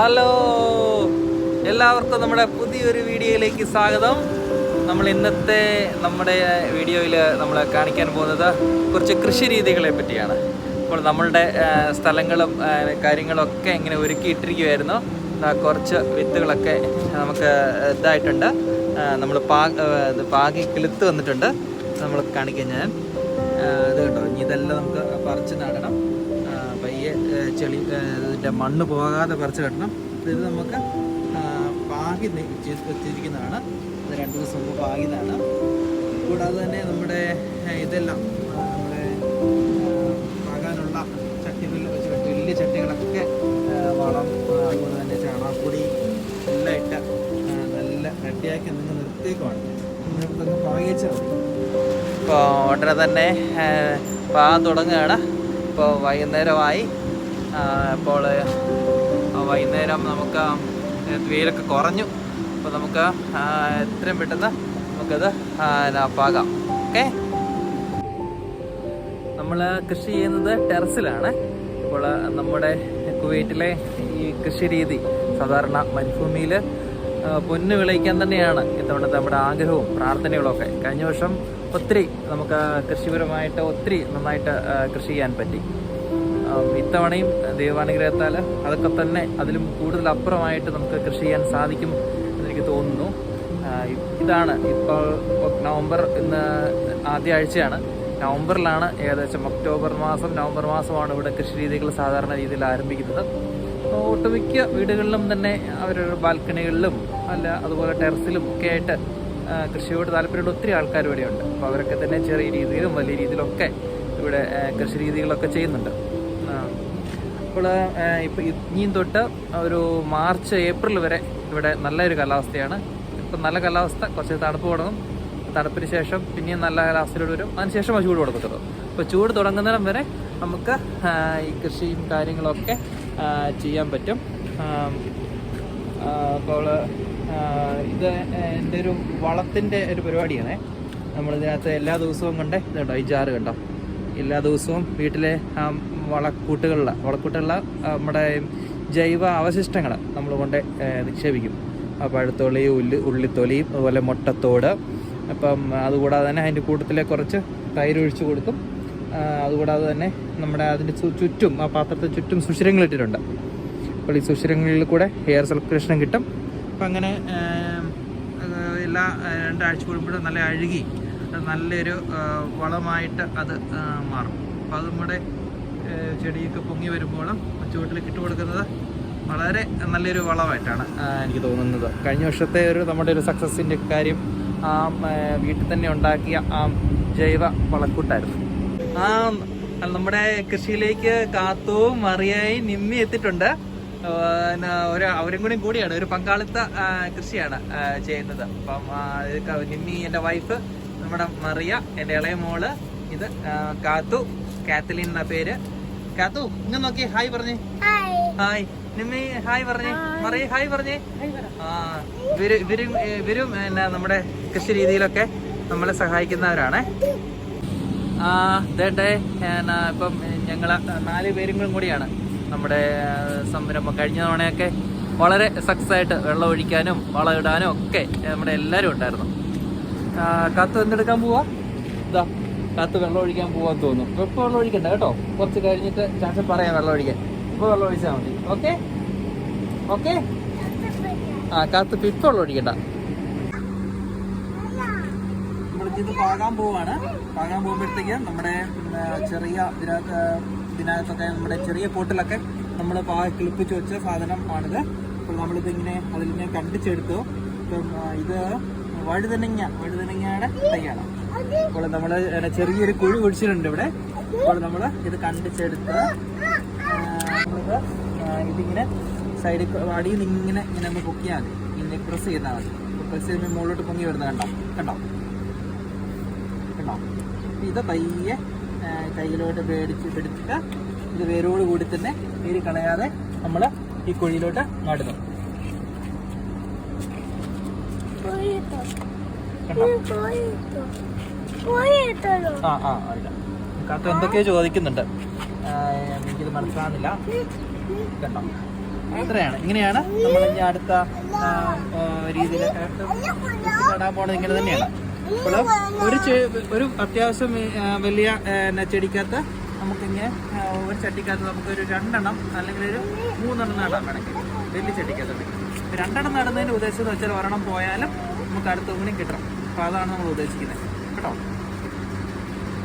Hello, എല്ലാവർക്കും നമ്മുടെ പുതിയൊരു വീഡിയോയിലേക്ക് സ്വാഗതം. നമ്മൾ ഇന്നത്തെ നമ്മുടെ വീഡിയോയിൽ നമ്മൾ കാണിക്കാൻ പോകുന്നത് കുറച്ച് കൃഷി രീതികളെ പറ്റിയാണ്. അപ്പോൾ നമ്മളുടെ സ്ഥലങ്ങളും കാര്യങ്ങളൊക്കെ ഇങ്ങനെ ഒരുക്കിയിട്ടിരിക്കുമായിരുന്നു. കുറച്ച് വിത്തുകളൊക്കെ നമുക്ക് ഇതായിട്ടുണ്ട്. നമ്മൾ പാകി കിളുത്ത് വന്നിട്ടുണ്ട്. നമ്മൾ കാണിക്കാൻ ഞാൻ ഇത് കേട്ടോ, ഇനി ഇതെല്ലാം നമുക്ക് പറിച്ച് നടണം. പയ്യെ ചെളി ഇതിൻ്റെ മണ്ണ് പോകാതെ പറിച്ച് കെട്ടണം. ഇത് നമുക്ക് പാകി വെച്ചിരിക്കുന്നതാണ്. ഇത് 2 ദിവസം മുമ്പ് പാകിയതാണ്. കൂടാതെ തന്നെ നമ്മുടെ ഇതെല്ലാം നമ്മുടെ പാകാനുള്ള ചട്ടികളിൽ വെച്ച് വലിയ ചട്ടികളൊക്കെ വളം, അതുപോലെ തന്നെ ചാണകപ്പൊടി എല്ലാം ഇട്ട് നല്ല റെഡിയാക്കി നിങ്ങൾ നിർത്തിയേക്കുവാണ്. നിങ്ങൾക്കൊന്ന് പാകിച്ചാൽ മതി. ഇപ്പോൾ ഉടനെ തന്നെ പാകാൻ തുടങ്ങുകയാണ്. ഇപ്പോൾ വൈകുന്നേരമായി. ഇപ്പോൾ വൈകുന്നേരം നമുക്ക് വെയിലൊക്കെ കുറഞ്ഞു. അപ്പോൾ നമുക്ക് എത്രയും പെട്ടെന്ന് നമുക്കത് പാകാം. ഓക്കെ, നമ്മൾ കൃഷി ചെയ്യുന്നത് ടെറസിലാണ്. അപ്പോൾ നമ്മുടെ കുവൈറ്റിലെ ഈ കൃഷി രീതി സാധാരണ മരുഭൂമിയിൽ പൊന്നു വിളയിക്കാൻ തന്നെയാണ് ഇത്തവണത്തെ നമ്മുടെ ആഗ്രഹവും പ്രാർത്ഥനകളൊക്കെ. കഴിഞ്ഞ വർഷം ഒത്തിരി നമുക്ക് കൃഷിപരമായിട്ട് ഒത്തിരി നന്നായിട്ട് കൃഷി ചെയ്യാൻ പറ്റി. ഇത്തവണയും ദൈവാനുഗ്രഹത്താൽ അതൊക്കെ തന്നെ അതിലും കൂടുതൽ അപ്പുറമായിട്ട് നമുക്ക് കൃഷി ചെയ്യാൻ സാധിക്കും എന്നെനിക്ക് തോന്നുന്നു. ഇതാണ് ഇപ്പോൾ നവംബർ, ഇന്ന് ആദ്യ ആഴ്ചയാണ്. നവംബറിലാണ് ഏകദേശം നവംബർ മാസമാണ് ഇവിടെ കൃഷി രീതികൾ സാധാരണ രീതിയിൽ ആരംഭിക്കുന്നത്. ഒട്ടുമിക്ക വീടുകളിലും തന്നെ അവരുടെ ബാൽക്കണികളിലും അല്ല അതുപോലെ ടെറസിലും ഒക്കെ ആയിട്ട് കൃഷിയോട് താല്പര്യമുള്ള ഒത്തിരി ആൾക്കാർ ഇവിടെയുണ്ട്. അപ്പോൾ അവരൊക്കെ തന്നെ ചെറിയ രീതിയിലും വലിയ രീതിയിലൊക്കെ ഇവിടെ കൃഷി രീതികളൊക്കെ ചെയ്യുന്നുണ്ട്. അപ്പോൾ ഇപ്പോൾ ഇനിയും തൊട്ട് ഒരു മാർച്ച് ഏപ്രിൽ വരെ ഇവിടെ നല്ലൊരു കാലാവസ്ഥയാണ്. ഇപ്പം നല്ല കാലാവസ്ഥ, കുറച്ച് തണുപ്പ് തുടങ്ങും. തണുപ്പിന് ശേഷം പിന്നെയും നല്ല കാലാവസ്ഥയിലൂടെ വരും. അതിനുശേഷം ചൂട് കൊടുക്കത്തുള്ളൂ. അപ്പോൾ ചൂട് തുടങ്ങുന്നിടം വരെ നമുക്ക് ഈ കൃഷിയും കാര്യങ്ങളൊക്കെ ചെയ്യാൻ പറ്റും. അപ്പോൾ ഇത് എൻ്റെ ഒരു വളത്തിൻ്റെ ഒരു പരിപാടിയാണ്. നമ്മളിതിനകത്ത് എല്ലാ ദിവസവും ഇതുണ്ടോ, ഈ ജാറ് കണ്ടോ, എല്ലാ ദിവസവും വീട്ടിലെ വളക്കൂട്ടുകളിലെ നമ്മുടെ ജൈവ അവശിഷ്ടങ്ങൾ നമ്മൾ കൊണ്ട് നിക്ഷേപിക്കും. പഴത്തൊലിയും ഉള്ളിത്തൊലിയും അതുപോലെ മുട്ടത്തോട്. അപ്പം അതുകൂടാതെ തന്നെ അതിൻ്റെ കൂട്ടത്തിലെ കുറച്ച് തൈര് ഒഴിച്ച് കൊടുക്കും. അതുകൂടാതെ തന്നെ നമ്മുടെ അതിൻ്റെ ചുറ്റും, ആ പാത്രത്തിന് ചുറ്റും സുഷിരങ്ങളിട്ടിട്ടുണ്ട്. അപ്പോൾ ഈ സുഷിരങ്ങളിൽ കൂടെ എയർ സർക്കുലേഷനും കിട്ടും. അപ്പം അങ്ങനെ എല്ലാ 2 ആഴ്ച കൂടുമ്പോഴും നല്ല അഴുകി നല്ലൊരു വളമായിട്ട് അത് മാറും. അപ്പോൾ അത് നമ്മുടെ ചെടിയൊക്കെ പൊങ്ങി വരുമ്പോഴും ചുവട്ടിലേക്ക് ഇട്ട് കൊടുക്കുന്നത് വളരെ നല്ലൊരു വളമായിട്ടാണ് എനിക്ക് തോന്നുന്നത്. കഴിഞ്ഞ വർഷത്തെ നമ്മുടെ ഒരു സക്സസിൻ്റെ കാര്യം ആ വീട്ടിൽ തന്നെ ഉണ്ടാക്കിയ ആ ജൈവ വളക്കൂട്ടായിരുന്നു. നമ്മുടെ കൃഷിയിലേക്ക് കാത്തുവും മറിയായും നിമ്മി എത്തിയിട്ടുണ്ട്. അവരും കൂടിയാണ് ഒരു പങ്കാളിത്ത കൃഷിയാണ് ചെയ്യുന്നത്. അപ്പം നിമ്മി എൻ്റെ വൈഫ്, നമ്മുടെ മറിയ എൻ്റെ ഇളയ മോള്, ഇത് കാത്തലിൻ എന്ന പേര്. കാത്തു ഇങ്ങനെ നോക്കി ഹായ് പറഞ്ഞേ. ഹായ് നിമ്മി, ഹായ് പറഞ്ഞേ. മറിയ ഹായ് പറഞ്ഞേ. ഇവരും നമ്മുടെ കൃഷി രീതിയിലൊക്കെ നമ്മളെ സഹായിക്കുന്നവരാണ്. ഇപ്പം ഞങ്ങൾ 4 പേരും കൂടിയാണ് നമ്മുടെ സംരംഭം. കഴിഞ്ഞ തവണയൊക്കെ വളരെ സക്സസ് ആയിട്ട് വെള്ളം ഒഴിക്കാനും വളം ഇടാനും ഒക്കെ നമ്മുടെ എല്ലാവരും ഉണ്ടായിരുന്നു. കാത്തു എന്തെടുക്കാൻ പോവാ? ഇതാ കാത്തു വെള്ളം ഒഴിക്കാൻ പോവാന്ന് തോന്നുന്നു. ഇപ്പോൾ വെള്ളം ഒഴിക്കണ്ട കേട്ടോ, കുറച്ച് കഴിഞ്ഞിട്ട് ചാൻസ് പറയാം വെള്ളം ഒഴിക്കാൻ. ഇപ്പോൾ വെള്ളം ഒഴിച്ചാൽ മതി. Okay okay. കാത്തു ഇപ്പോൾ വെള്ളം ഒഴിക്കണ്ട. നമ്മളിത് പാകാൻ പോവാണ്. പാകാൻ പോകുമ്പോഴത്തേക്ക് നമ്മുടെ ചെറിയ ഇതിനകത്തൊക്കെ നമ്മുടെ ചെറിയ പോട്ടിലൊക്കെ നമ്മൾ കിളിപ്പിച്ച് വെച്ച സാധനമാണിത്. അപ്പോൾ നമ്മളിതിങ്ങനെ അതിലിങ്ങനെ കണ്ടിച്ചെടുത്തു. ഇപ്പം ഇത് വഴുതനങ്ങയുടെ തൈയാണ്. അപ്പോൾ നമ്മൾ ചെറിയൊരു കുഴി ഒഴിച്ചിട്ടുണ്ട് ഇവിടെ. അപ്പോൾ നമ്മൾ ഇത് കണ്ടിച്ചെടുത്ത് നമ്മളിത് ഇതിങ്ങനെ സൈഡിൽ അടിയിൽ നിന്ന് ഇങ്ങനെ ഒന്ന് പൊക്കിയാൽ മതി. ഇങ്ങനെ പ്രസ് ചെയ്താൽ മതി. പ്രസ് ചെയ്യുമ്പോൾ മുകളിലോട്ട് പൊങ്ങി വരുന്നത് കണ്ടോ. ഇത് പയ്യെ കയ്യിലോട്ട് പിടിച്ചിട്ട് ഇത് വേരോട് കൂടി തന്നെ വേര് കളയാതെ നമ്മൾ ഈ കുഴിയിലോട്ട് നടുന്നു. കാത്തു എന്തൊക്കെയോ ചോദിക്കുന്നുണ്ട്, എനിക്കിത് മനസ്സിലാകുന്നില്ല. കണ്ടോ, ഇത്രയാണ്. ഇങ്ങനെയാണ് നമ്മൾ ഇനി അടുത്ത രീതിയിൽ നടാൻ പോണത്. ഇങ്ങനെ തന്നെയാണ്. അപ്പോൾ ഒരു അത്യാവശ്യം വലിയ ചെടിക്കകത്ത് നമുക്കിങ്ങനെ ഒരു ചട്ടിക്കകത്ത് നമുക്കൊരു 2 എണ്ണം അല്ലെങ്കിൽ ഒരു 3 എണ്ണം നടാൻ വേണമെങ്കിൽ വലിയ ചട്ടിക്കകത്ത് 2 എണ്ണം നടുന്നതിൻ്റെ ഉദ്ദേശം എന്ന് വെച്ചാൽ ഒരെണ്ണം പോയാലും നമുക്ക് അടുത്ത ഒന്നിനും കിട്ടണം. അപ്പോൾ അതാണ് നമ്മൾ ഉദ്ദേശിക്കുന്നത് കേട്ടോ.